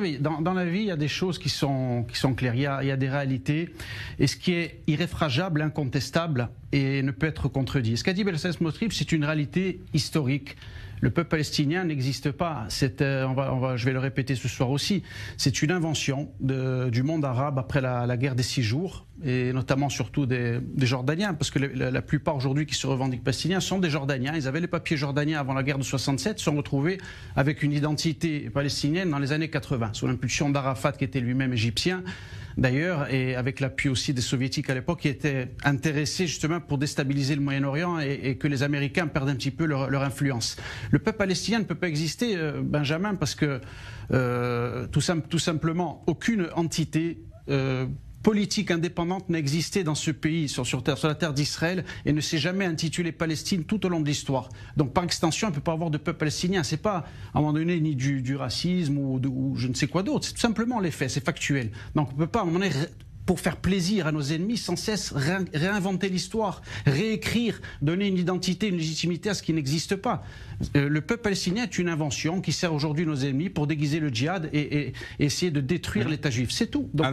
savez, dans la vie, il y a des choses qui sont claires, il y a des réalités, et ce qui est irréfragable, incontestable, et ne peut être contredit. Ce qu'a dit Belsalem Smotrich, c'est une réalité historique. Le peuple palestinien n'existe pas. Je vais le répéter ce soir aussi. C'est une invention du monde arabe après la guerre des 6 jours, et notamment surtout des Jordaniens, parce que la plupart aujourd'hui qui se revendiquent palestiniens sont des Jordaniens. Ils avaient les papiers jordaniens avant la guerre de 67, se sont retrouvés avec une identité palestinienne dans les années 80, sous l'impulsion d'Arafat, qui était lui-même égyptien d'ailleurs, et avec l'appui aussi des soviétiques à l'époque, qui étaient intéressés justement pour déstabiliser le Moyen-Orient et que les Américains perdent un petit peu leur influence. Le peuple palestinien ne peut pas exister, Benjamin, parce que tout simplement aucune entité politique indépendante n'a existé dans ce pays, sur la terre d'Israël, et ne s'est jamais intitulée Palestine tout au long de l'histoire. Donc par extension, on ne peut pas avoir de peuple palestinien. C'est pas à un moment donné ni du racisme ou je ne sais quoi d'autre. C'est tout simplement les faits, c'est factuel. Donc on ne peut pas à un moment donné, pour faire plaisir à nos ennemis, sans cesse réinventer l'histoire, réécrire, donner une identité, une légitimité à ce qui n'existe pas. Le peuple palestinien est une invention qui sert aujourd'hui nos ennemis pour déguiser le djihad et essayer de détruire l'État juif. C'est tout. Donc,